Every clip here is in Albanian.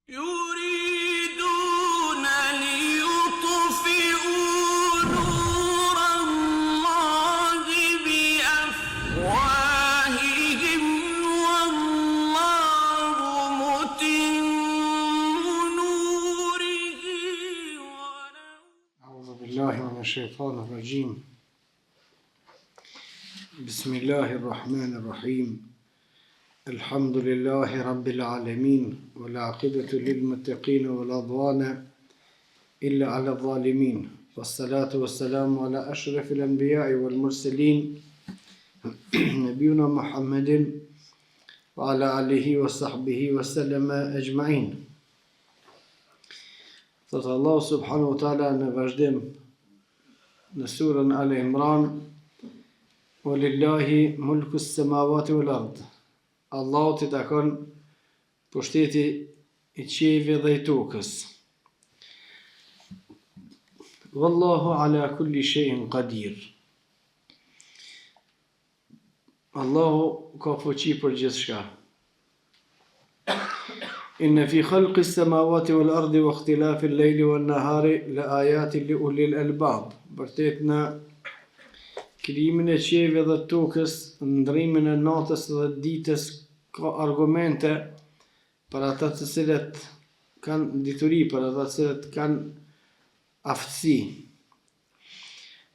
يريدون ليطفئوا نور الله بأفواههم والله متم نوره أعوذ بالله من الشيطان الرجيم بسم الله الرحمن الرحيم الحمد لله رب العالمين والعاقبة للمتقين ولا عدوان إلا على الظالمين والصلاة والسلام على أشرف الأنبياء والمرسلين نبينا محمد وعلى آله وصحبه وسلم أجمعين. Thotë Allah subhanahu wa ta'ala në vazhdim në surën Al Imran, Walillahi mulku s-samawati wal ard. Allahu t'i takon pushteti i qiejve dhe i tokës. Wallahu ala kulli shay'in qadir. Allahu ka fuqi për gjithçka. Inna fi khalqi s-samawati wal ardi wa ikhtilafi al-layli wan nahari la ayatin li ulil albab. Vërtet në krijimin e qiejve dhe tokës, ndrimin e natës dhe ditës ka argumente për ata të cilët kanë dituri, për ata të cilët kanë aftësi.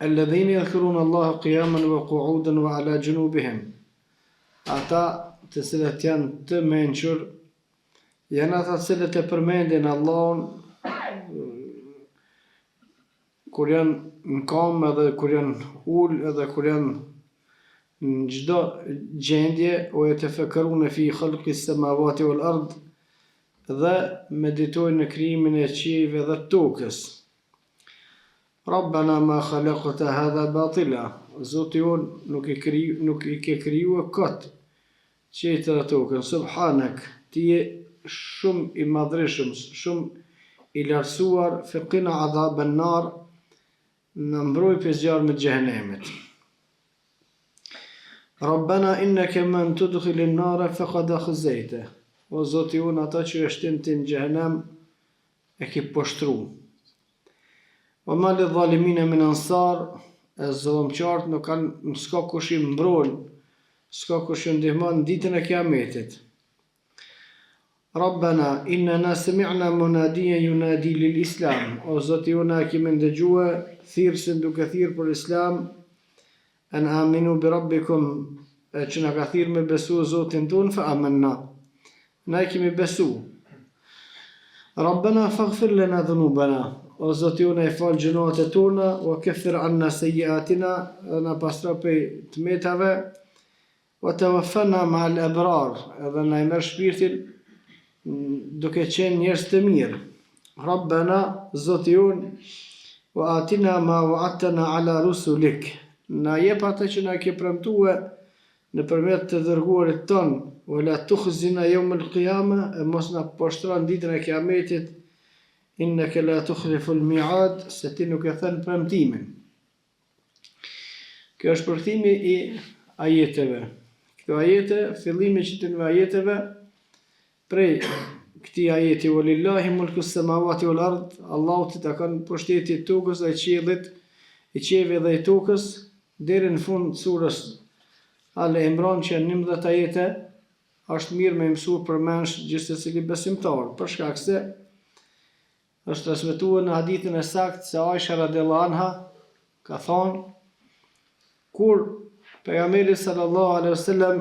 Alladhina yadhkuruna Allaha qiyaman wa qu'udan wa ala junubihim. Ata të cilët janë të mençur janë ata të cilët e përmendin Allahun kur janë në kam edhe kur janë ul edhe kur janë në çdo gjendje, o yatafakkaruna fi khalqi s-samawati wal ard, dhe meditojnë në krijimin e qiejve dhe tokës. Rabbana ma khalaqta hadha batila. Zoti jon nuk i ke krijuar kot qiejtë dhe tokën. Subhanak, ti je shumë i madhreshëm, shumë i lartësuar, faqina adhaban nar, në mbroj për zjarmit xhehenemit. Rabbana innaka man tudkhilin nara faqad akhzayta. O Zoti jon, ata që e shtin ti në xhehenem e ke poshtru. Wa ma lidh-dhalimin min ansar, e zullumqart s'ka kush i mbron, s'ka kush i ndihmon ditën e kiametit. Rabbana innana sami'na munadiyan yunadi lil islam. O Zoti jon, na kemi ndëgjuar thirrsin duke thirrë për islam, an aminu bi rabbikum, që na ka thirrë me besu Zotin ton, fa amanna. Na kemi besu. Rabbana faghfir lana dhunubana. O Zoti jon, e fal gjunat e tona, wa kaffir anna sayyi'atina, na pastro prej tmetave, wa tawaffana ma'al abrar, edhe na i merr shpirtin duke qenë njerëz të mirë. Rabbana, Zoti jon, wa atina ma wa'adtana ala rusulik. Na jep atë që na ke premtuar nëpërmjet të dërguarit ton, wa la tukhzina yawm al-qiyama, e mos na poshtron ditën e kiametit, innaka la tukhlifu al-mi'ad, se ti nuk e thën premtimin. Kjo është përkthimi i ajeteve. Këto ajete, fillimi i çitëve ajeteve, prej këtij ajeti walillahi mulku s-samawati wal ard, Allahu t'i takon pushteti i tokës dhe i qiellit, i qiejve dhe i tokës, deri në fund surës Al Imran, që janë 19 ajete, është mirë me mësuar përmendsh gjithë secili besimtar, për shkak se është transmetuar në hadithin e saktë se Aisha radhiyallahu anha ka thonë, kur pejgamberi sallallahu alaihi wasallam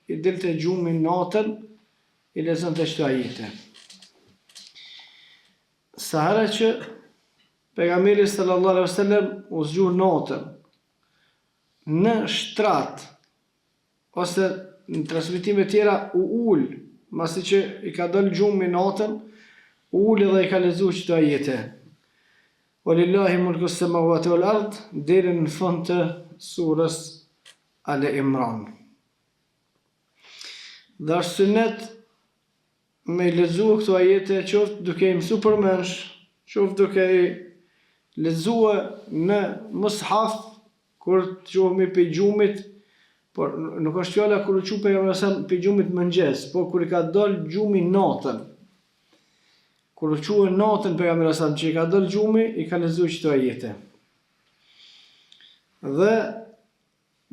i dilte gjumi natën, i lexonte çdo ajete. Sa herë që pejgamberi sallallahu alaihi wasallam u zgju natën në shtrat, ose në transmetime tjera u ul, masi që i ka dalë gjumi natën, u ul dhe i ka lexuar çdo ajete. Walillahi mulku s-samawati wal ard, deri në fund të surës Al Imran. Dhe është sunet me lexuar këto ajete, qoftë duke i mësuar përmendsh, qoftë duke i lexuar në mushaf, kur të quhemi pe gjumit, por nuk është fjala kur u qupe për gjumit mëngjes, por kur i ka dalë gjumi natën. kur u quhen natën pejgamberi sa që i ka dalë gjumi, i ka lexuar këto ajete. Dhe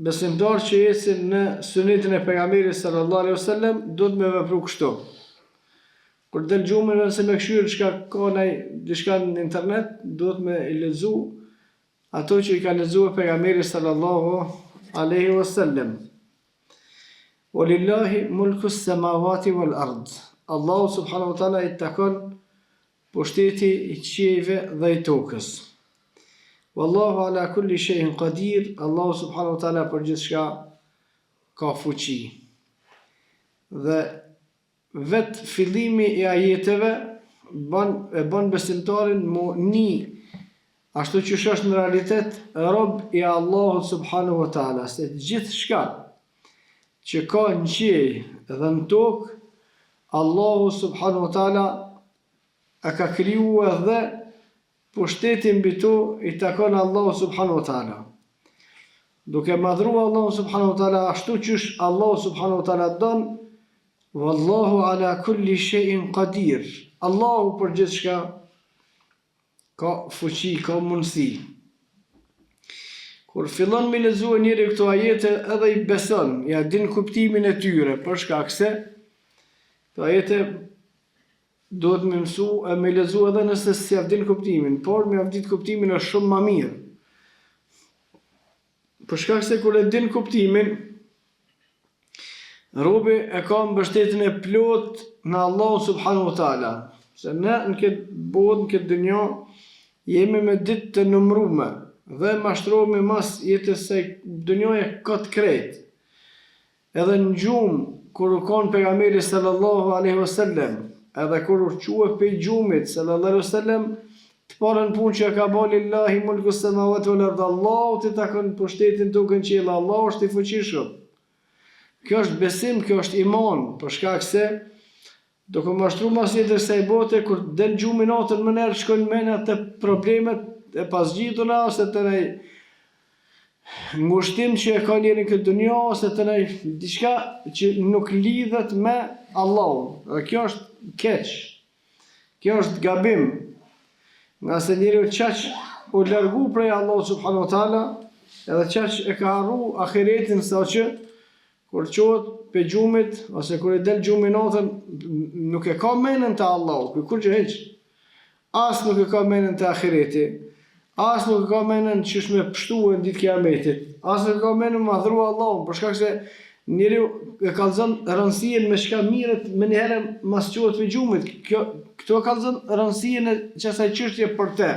besimtar që ecin në sunetin e pejgamberit sallallahu alaihi wasallam do të më vepru kështu. Kur del gjumi nëse me këshyr çka ka diçka në internet, do të më i lexu ato që i ka lexuar pejgamberi sallallahu alaihi wasallam. Walillahi mulku s-samawati wal ard. Allahu subhanahu wa taala i takon pushteti i qiejve dhe i tokës. Wallahu ala kulli shay'in qadir. Allahu subhanahu wa taala për gjithçka ka fuqi. Dhe vetë fillimi i ajeteve bën besimtarin një ashtu që është në realitet rob i Allahut subhanahu wa taala, se gjithçka që ka në qiej dhe në tokë, Allahu subhanahu wa taala e ka krijuar dhe pushtetin mbi to i takon Allahu subhanahu wa taala. Duke madhruar Allahu subhanahu wa taala ashtu që Allahu subhanahu wa taala don, wallahu ala kulli shay'in qadir. Allahu për gjithçka ka fuqi, ka mundësi. Kur fillon me lexuar njëri këto ajete, edhe i beson, ja din kuptimin e tyre, për shkak se këto ajete do të më mësu e me lexu edhe nëse si ja din kuptimin, por me ja dit kuptimin është shumë më mirë. Për shkak se kur e din kuptimin, robi e ka mbështetjen e plot në Allahu subhanahu wa taala. Se ne në këtë botë, në këtë dunjë, jemi me ditë të numërume dhe mashtrohemi mas jetës se dunjoja ka të krejt. Edhe në gjumë, kur u konë pejgamberi sallallahu alaihi wasallam, edhe kur u quhet pe gjumit sallallahu alaihi wasallam, të parën punë që ka bën lillahi mulku s-samawati wal ard. Allahu të takon pushtetin tokën qiell, Allahu është i fuqishëm. Kjo është besim, kjo është iman, për shkak se do të mashtru mas jetës së bote, kur del gjumi natën më nërë shkojnë mena të problemet e pasgjituna, ose të nej ngushtim që e ka njëri këtë dunja, ose të nej diçka që nuk lidhet me Allahun. Dhe kjo është keq, kjo është gabim, nga se njëri qaq u largu prej Allahu subhanahu wa taala, edhe qaq e ka harru ahiretin, sa që kur qohet pe gjumit, ose kur e del gjumi natën, nuk e ka menën të Allahu, kur që heq. As nuk e ka menën të ahireti, as nuk e ka menën që shme pështu e në ditë kiametit, as nuk e ka menën madhru Allahu, për shkak se njëri e kalzën rëndësien me shka mirët me njëherë mas qohet pe gjumit. Këto e kalzën rëndësien e qësaj qështje për te.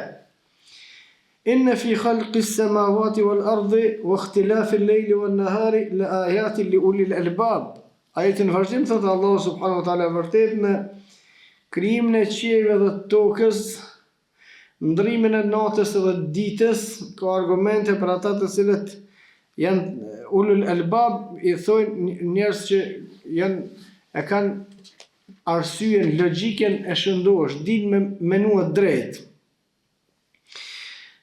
Inna fi khalqi s-samawati wal ardi wa ikhtilafi al-layli wan nahari la ayatin li ulil albab. Ajetin vazhdim thotë Allahu subhanahu wa taala vërtet në krijimin e qiejve dhe tokës, ndrimin e natës dhe ditës, ka argumente për ata të cilët janë ulul albab, i thojnë njerëz që e kanë arsyen, logjikën e shëndosh, din me menua drejt.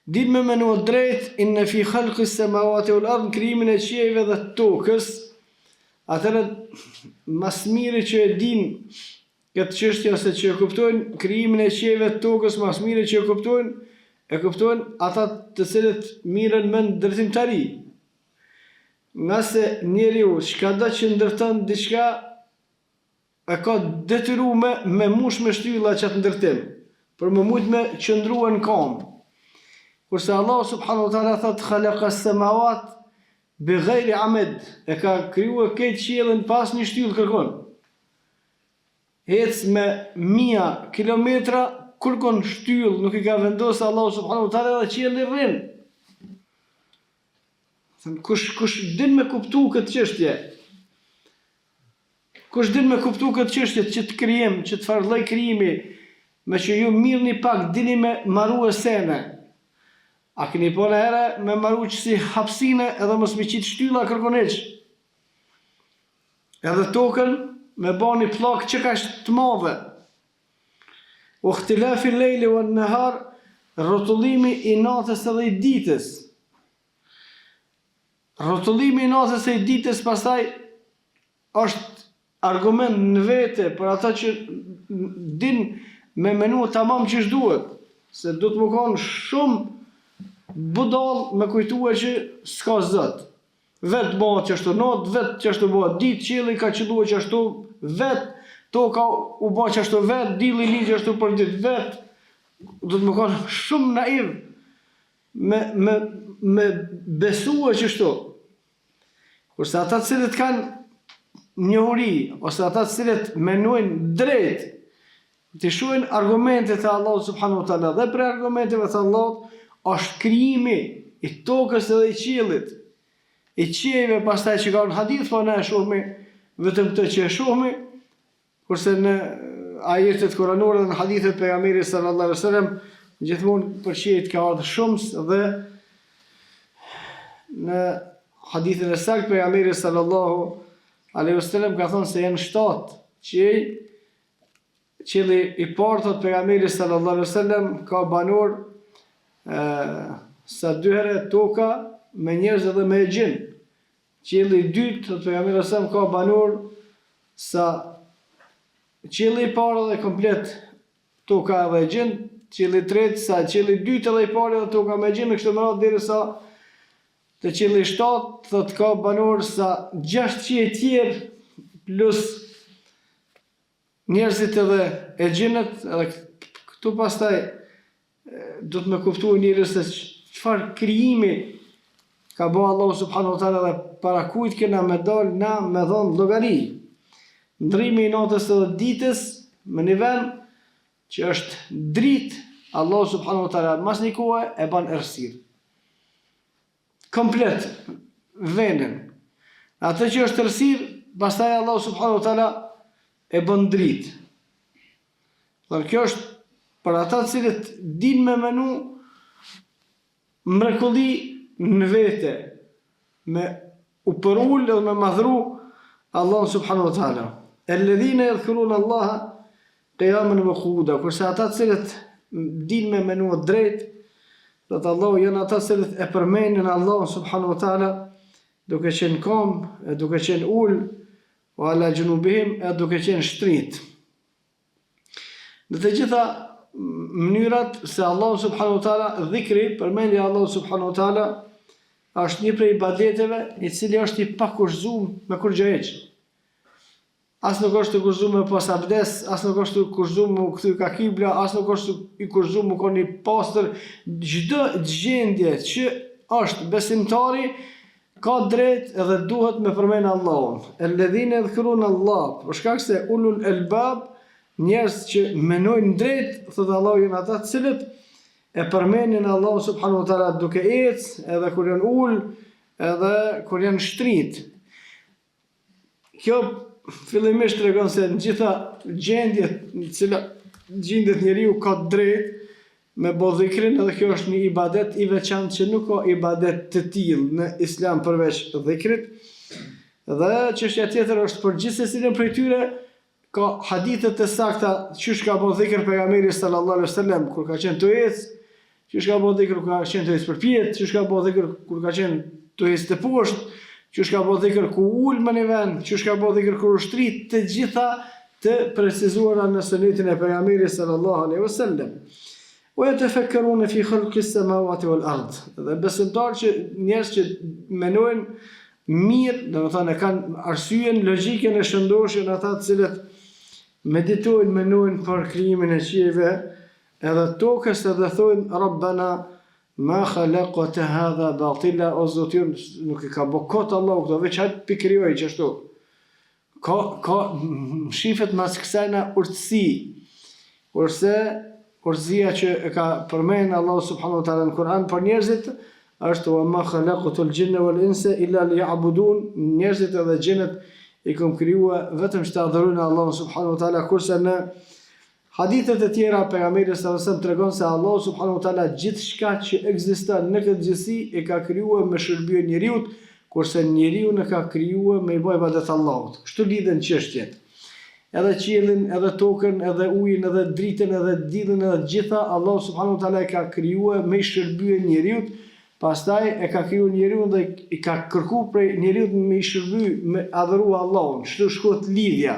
Din me menua drejt, inna fi khalqi s-samawati wal ard, krijimin e qiejve dhe tokës. Atëherë mas miri që e din këtë çështje, ose që e kuptojnë krijimin e qiejve dhe tokës, mas miri që e kuptojnë ata të cilët mirën me ndërtimtari. Nga se njeriu çka do që ndërton diçka, e ka detyruar me mush me shtylla çat ndërtim, për më mujt me qëndrua në kam. Kurse Allah subhanahu wa taala thot khalaqa as-samawat bighayri amad, e ka krijuar këtë qiellin pas një shtyllë kërkon. Ec me 1000 kilometra, kërkon shtyllë, nuk i ka vendosur Allah subhanahu wa taala dhe qielli rrin. Kush din me kuptu këtë çështje? Kush din me kuptu këtë çështje që të krijim, që të farë lloj krijimi, me që ju mirëni pak dini me marrua sene. A keni po në herë me maru që si hapsine edhe mos me qitë shtylla kërkon eq. Edhe tokën me bani plak që ka është të madhe. O ikhtilafi lejli o nëhar, rrotullimi i natës edhe i ditës. Rrotullimi i natës e i ditës pastaj është argument në vete për ata që din me menu tamam që duhet, se do të më konë shumë budal me kujtue që s'ka zët. Vetë bëhet që ashtu not, vetë që ashtu bëhet ditë, qielli ka qëllua që ashtu, vetë toka u bë që ashtu vetë, dilli li që ashtu për ditë vetë. Do të më konë shumë naiv me besua që ashtu. Kurse ata të cilët kanë njohuri, ose ata të cilët menojnë drejt, të shohin argumentet e Allahut subhanahu wa taala, dhe për argumenteve të Allahut është krijimi i tokës edhe i qiellit, i qiejve pastaj që ka në hadith, po ne e shohmi vetëm këtë që e shohmi, kurse në ajetet kuranore dhe në hadithet pejgamberit sallallahu alaihi wasallam gjithmonë për qiejt ka ardhur shumë, dhe në hadithin e saktë pejgamberi sallallahu alaihi wasallam ka thënë se janë 7 qiej. Qielli i parë, thot pejgamberi sallallahu alaihi wasallam, ka banor sa 2 herë toka me njerëz edhe me gjin. Qielli i dytë, thot pejgamberi sallallahu alaihi wasallam, ka banor sa qielli i parë dhe komplet toka edhe gjin. Qielli i tretë sa qielli i dytë edhe i parë edhe toka me gjin, në kështu me radhë derisa te qielli i 7, thot ka banor sa 6 qiej tjerë plus njerëzit edhe e gjinët, edhe këtu pastaj do të me kuptu njërës se çfarë krijimi ka bo Allahu subhanahu wa taala dhe para kujt kena me dal na me dhonë llogari. Ndrimi i natës edhe ditës me një vend që është dritë, Allahu subhanahu wa taala mas një kohë e ban errësirë. Komplet vendin. Atë që është errësirë, pastaj Allahu subhanahu wa taala e bën dritë. Dhe kjo është për ata të cilët din me menu mrekulli në vete, me u përull dhe me madhru Allah subhanahu wa ta'ala. Alladhina yadhkuruna Allaha qiyaman wa qu'udan. Kurse ata të cilët din me menu drejt, dhe të Allahu janë ata të cilët e përmenin Allah subhanahu wa ta'ala duke qenë kom, duke qenë ull, o ala gjunubihim, e duke qenë shtrit. Në të gjitha mënyrat se Allah subhanahu wa ta'ala, dhikri, përmendja Allah subhanahu wa ta'ala, është një prej ibadeteve i cili është i pakurzum me kur gjë heq. As nuk është i kurzum me pas abdes, as nuk është i kurzum me kthy ka kibla, as nuk është i kurzum me koni pastër. Çdo gjendje që është besimtari ka drejt edhe duhet me përmenë Allahun. Alladhina yadhkuruna Allah, për shkak se ulul albab, njerëz që menojnë drejt, thotë Allahu, janë ata të cilët e përmenin Allahu subhanahu wa taala duke ecë, edhe kur janë ul, edhe kur janë shtrit. Kjo fillimisht tregon se në gjitha gjendjet në cilat gjendet njeriu ka drejt me bo dhikrin, edhe kjo është një ibadet i veçantë që nuk ka ibadet të tillë në islam përveç dhikrit. Dhe çështja tjetër është për gjithsesi prej tyre ka hadithet të sakta çish ka bo dhikr pejgamberi sallallahu alaihi wasallam kur ka qenë të ecë, çish ka bo dhikr kur ka qenë të ecë përpjet, çish ka bo dhikr kur ka qenë të ecë të poshtë, çish ka bo dhikr ku ul në një vend, çish ka bo dhikr kur ushtrit, të gjitha të precizuara në sunetin e pejgamberit sallallahu alaihi wasallam. O e të fekërune fi khalqis samawati wal ard. Dhe besimtar që njerëz që menojnë mirë, dhe më thënë e kanë arsyen, logjikën e shëndoshën, ata të cilët meditojnë, menojnë për krijimin e qiejve edhe tokës, edhe thojnë Rabbana ma khalaqta hadha batila, o Zoti ynë, nuk i ka bo kot Allahu këto, veç hajtë pikrijoj që ashtu. Ka shifet mas kësajna urtësi, kurse urtësia që e ka përmenë Allahu subhanahu wa taala në Kur'an për njerëzit është wa ma khalaqtul jinna wal insa illa liya'budun, njerëzit edhe xhenët i kam krijuar vetëm që të adhurojnë Allahun subhanahu wa taala, kurse në hadithet e tjera pejgamberi sallallahu alaihi wasallam tregon se Allahu subhanahu wa taala gjithçka që ekziston në këtë gjësi e ka krijuar me shërbim njeriu, kurse njeriu e ka krijuar me bëj ibadet Allahut. Kështu lidhen çështjet. Edhe qiellin, edhe tokën, edhe ujin, edhe dritën, edhe diellin, edhe gjitha, Allahu subhanahu wa taala e ka krijuar me shërbim njeriu, pastaj e ka krijuar njeriu dhe i ka kërkuar prej njeriu me shërbim, me adhuru Allahun. Çdo shkot lidhja.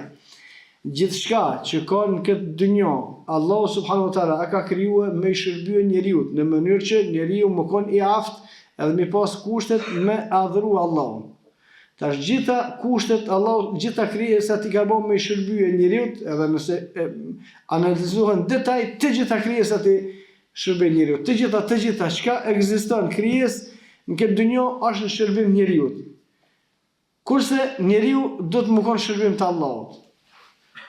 Gjithçka që ka në këtë dynjë, Allahu subhanahu wa taala a ka krijuar me shërbyer njeriu në mënyrë që njeriu më kon i aftë edhe me pas kushtet me adhuru Allahun. Tash gjitha kushtet Allahu, gjitha krijesat i ka bën me shërbyer njeriu, edhe nëse analizohen detaj, të gjitha krijesat i shërbejnë njeriu. Të gjitha çka ekziston krijesë në këtë dynjë është në shërbim njeriu. Kurse njeriu do të më kon shërbim të Allahut.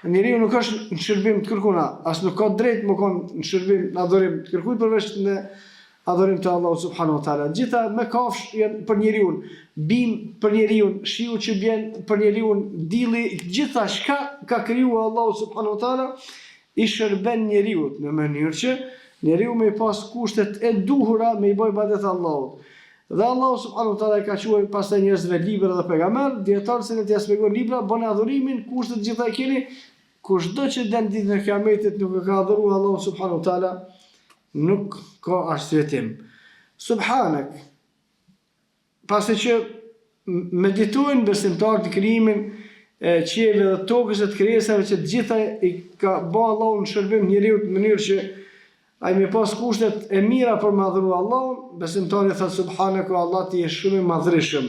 Njeriu nuk është në shërbim të kërkuna, as nuk ka drejt më kon në shërbim në adhurim të kërkujt përveç në adhurim të Allahut subhanahu wa taala. Gjitha me kafsh janë për njeriu, bim për njeriu, shiu që bjen për njeriu, dilli, gjitha çka ka krijuar Allahu subhanahu wa taala i shërben njeriu në mënyrë që njeriu me pas kushtet e duhura me i bëj ibadet Allahut. Dhe Allahu subhanahu wa taala ka quajtur pastaj njerëzve libra dhe pejgamber, dietarët se t'ia shpjegojnë libra, bën adhurimin, kushtet gjitha e keni. Kushdo që den ditën e Kiametit nuk e ka adhuruar Allahu subhanahu wa taala, nuk ka arsyetim. Subhanak. Pasi që meditojnë besimtarët në krijimin e qiellit dhe tokës e të krijesave që të gjitha i ka bërë Allahu në shërbim njeriu në mënyrë që ai me pas kushtet e mira për me adhuru Allahun, besimtari thot subhanak, Allah ti je shumë i madhrishëm.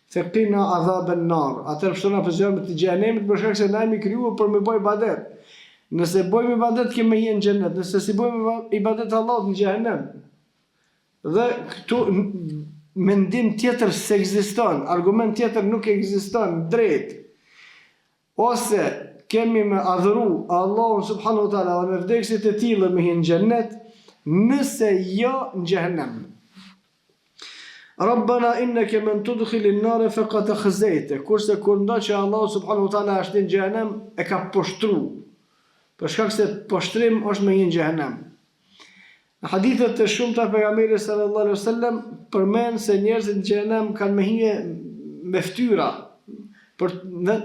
Thekina adhaben nar. Atëherë pështona për zjarrit të xhenemit për shkak se na jemi krijuar për me bëj ibadet. Nëse bëjmë ibadet kemë hyrë në xhenet, nëse si bëjmë ibadet Allahut në xhenem. Dhe këtu mendim tjetër s'ekziston, argument tjetër nuk ekziston drejt. Ose kemi me adhuru Allahun subhanahu wa taala dhe me vdekësit e tillë me hin xhennet, nëse jo në xhenem. Rabbana innaka man tudkhilin nar faqad akhzayta. Kurse kur ndo që Allahu subhanahu wa taala është në xhenem e ka poshtruar. Për shkak se poshtrim është me hin xhenem. Në hadithet të shumta pejgamberit sallallahu alaihi wasallam përmend se njerëzit në xhenem kanë me hije me fytyra. Për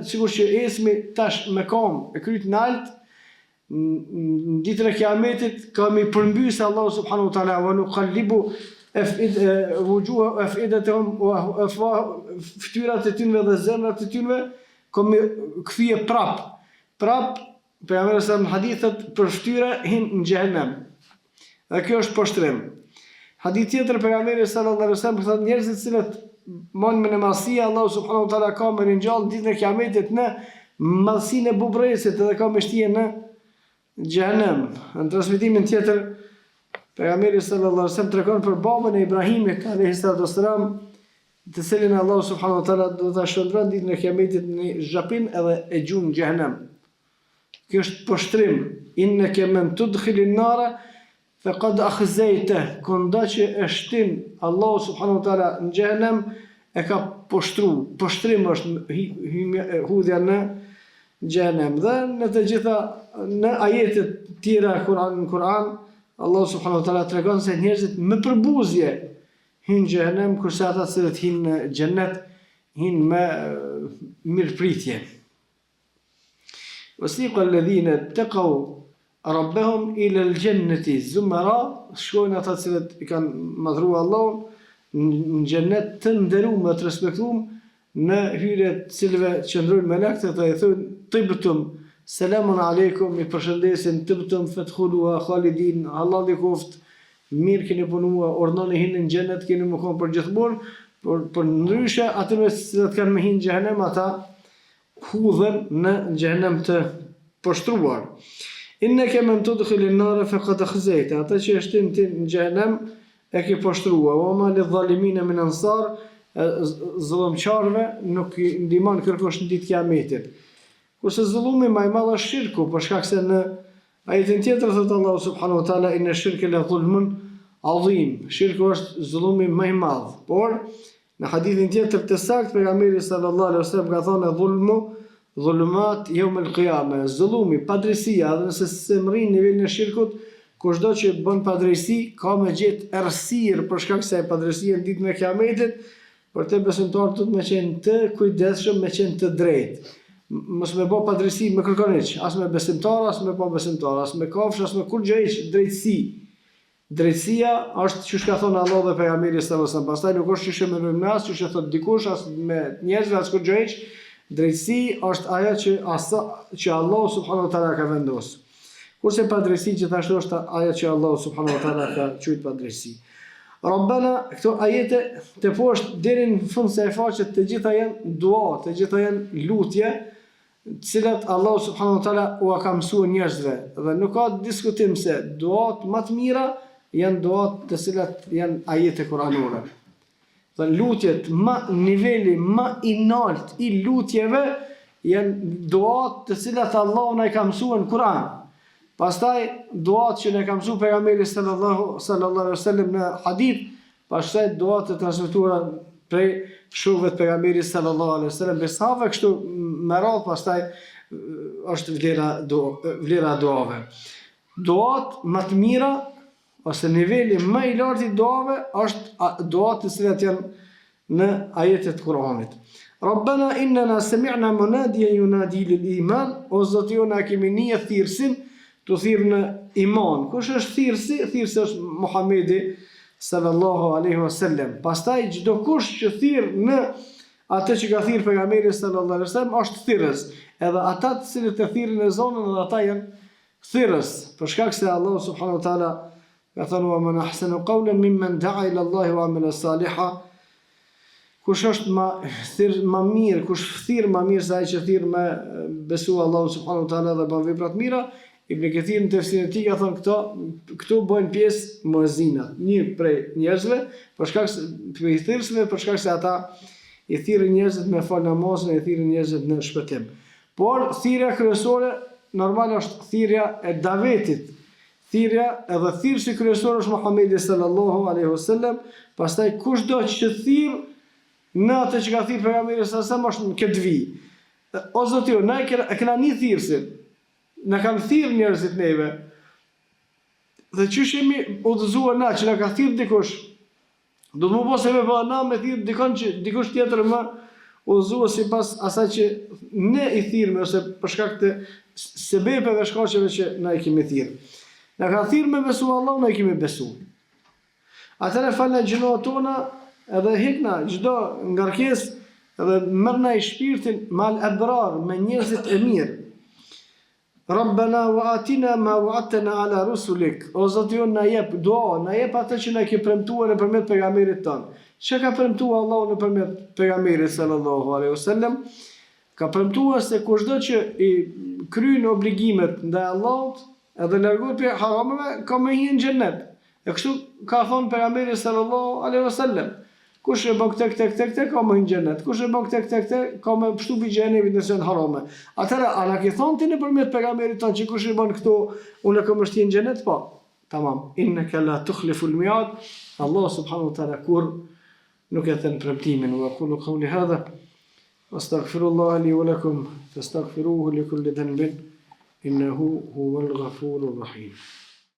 sikur që esmi tash me kom e kryt nalt në ditën e Kiametit ka mi përmbysë Allahu subhanahu wa taala wa nuqallibu afidatahum wa fytyrat e tyre dhe zemrat e tyre ka mi kthye prap pejgamberi sa në hadithet për fytyra hin në xhenem. Dhe kjo është poshtrim. Hadith tjetër pejgamberi sallallahu alaihi wasallam thotë njerëzit cilët mon me në madhësia, Allahu subhanahu wa taala ka me rinjallë ditën e Kiametit në madhësinë e bubresit edhe ka me shtije në xhenem. Në transmetimin tjetër, pejgamberi sallallahu alaihi wasallam tregon për babën e Ibrahimit alayhi salatu wassalam, të cilin Allahu subhanahu wa taala do ta shndron ditën e Kiametit në xhapin edhe e gjun në xhenem. Kjo është poshtrim. Innaka man tudkhilin nara faqad akhzayta. Konda që e shtin Allahu subhanahu wa taala në xhenem e ka poshtruar. Poshtrim është hudhja në xhenem. Dhe në të gjitha në ajetet tjera në Kur'an Allahu subhanahu wa taala tregon se njerëzit me përbuzje hin në xhenem, kurse ata që hin në xhennet hin me mirëpritje. Wasiqa alladhina ittaqaw rabbahum ila al-jannati zumara, shkojnë ata që i kanë madhruar Allahun në xhennet të nderuar të respektuar në hyrje të cilëve qëndrojnë melekët dhe i thonë tibtum selamun aleikum, i përshëndesin tibtum fadkhuluha khalidin, Allah dhe koft mirë keni punuar, ordnoni hini në xhennet, keni më kon për gjithmonë, por ndryshe atyre që kanë me hinë në xhenem ata hudhen në xhenem të poshtruar. Innaka man tudkhilin nar faqad akhzayta. Ata që shtin ti në xhenem e ke poshtruar. Wa ma lidh-dhalimin min ansar, zullumçarëve nuk i ndihmon kërkosh në ditë Kiametit. Kurse zullumi më i madh është shirku, për shkak se në ajetin tjetër thot Allahu subhanahu wa taala inna shirka la zulmun adhim. Shirku është zullumi më i madh. Por në hadithin tjetër të saktë pejgamberi sallallahu alaihi wasallam ka thënë dhulumat yawm al-qiyamah, zullumi, padrejësia, dhe nëse se mrin nivelin e shirkut, kushdo që bën padrejësi ka me gjetë errësirë për shkak se padrejësia në ditën e Kiametit, për të besimtar tut me qenë të kujdesshëm, me qenë të drejtë. Mos me bë padrejësi me kërkon hiç, as me besimtar, as me pa besimtar, as me kafsh, as me kur gjë hiç, drejtësi. Drejtësia është çu ka thonë Allah dhe pejgamberi sallallahu alajhi wasallam. Pastaj nuk është çu me rrymë as, çu thot dikush as me njerëz as kur gjë hiç. Drejtësi është ajo që Allahu subhanahu wa taala ka vendosur. Kurse pa drejtësi gjithashtu është ajo që Allahu subhanahu wa taala ka thujt pa drejtësi. Rabbana, këto ajete të poshtë deri në fund se e faqet të gjitha janë dua, të gjitha janë lutje, të cilat Allahu subhanahu wa taala u ka mësuar njerëzve. Dhe nuk ka diskutim se duat më të mira janë duat të cilat janë ajete kuranore. Dhe lutjet niveli më i lartë i lutjeve janë duat të cilat Allahu na i ka mësuar në Kur'an. Pastaj duat që ne ka mësuar pejgamberi sallallahu alaihi wasallam në hadith, pastaj duat të transmetuara prej shokëve të pejgamberit sallallahu alaihi wasallam, besave kështu me radhë, pastaj është vlera duave. Duat më të mira ose niveli më i lartë i duave është duat të cilat janë në ajetet Kur'anit. Rabbana innana sami'na munadiyan yunadi lil iman, o Zoti jona kemi një thirrsim të thirr në iman. Kush është thirrsi? Thirrsi është Muhamedi sallallahu alaihi wasallam. Pastaj çdo kush që thirr në atë që ka thirr pejgamberi sallallahu alaihi wasallam është thirrës. Edhe ata të cilët e thirrin në zonën edhe ata janë thirrës. Për shkak se Allahu subhanahu wa taala ka thënë wa man ahsanu qawlan mimman da'a ila Allahi wa amila salihan. Kush është më mirë, kush thirr më mirë se ai që thirr me besu Allahu subhanahu wa taala dhe bën vepra të mira. Ibn Kathir në tefsirin e tij ka thënë këtu bëjnë pjesë muezinat, një prej njerëzve, për shkak se i thirrsve, për shkak se ata i thirrin njerëzit me fal namazin, i thirrin njerëzit në shpëtim. Por thirrja kryesore normal është thirrja e davetit. Thirrja edhe thirrsi kryesor është Muhamedi sallallahu alaihi wasallam, pastaj kushdo që thirr në atë që ka thirr pejgamberi sallallahu alaihi wasallam është në këtë vijë. O Zoti, na e kena një thirrsin. Në kanë thirr njerëzit neve. Dhe çish jemi udhëzuar na që na ka thirr dikush, do të më bëse me na me thirr dikush tjetër më udhëzuar sipas asaj që ne i thirrme ose për shkak të sebepeve shkaqeve që na i kemi thirr. Na ka thirr me besu Allahu, na i kemi besu. Atëherë falna gjinohat tona edhe hikna çdo ngarkesë edhe merrna i shpirtin mal abrar me njerëzit e mirë. Rabbana wa atina ma wa'adtana ala rusulik. O Zoti jon, na jep dua, na jep atë që na ke premtuar nëpërmjet pejgamberit ton. Çka ka premtuar Allahu nëpërmjet pejgamberit sallallahu alaihi wasallam? Ka premtuar se kushdo që i kryen obligimet ndaj Allahut edhe largohet prej harameve, ka me hyrë në xhennet. E kështu ka thënë pejgamberi sallallahu alaihi wasallam. Kush e bën këtë ka më në xhennet. Kush e bën këtë ka më shtupi xhenemit nëse janë harame. Atëra ana ke thonë ti nëpërmjet pejgamberit ton që kush e bën këto unë kam shtin në xhennet po. Tamam. Innaka la tukhlifu al-mi'ad. Allah subhanahu wa taala kur nuk e thën premtimin. Wa qulu qawli hadha astaghfirullah li wa lakum fastaghfiruhu li kulli dhanbin innahu huwal ghafurur rahim.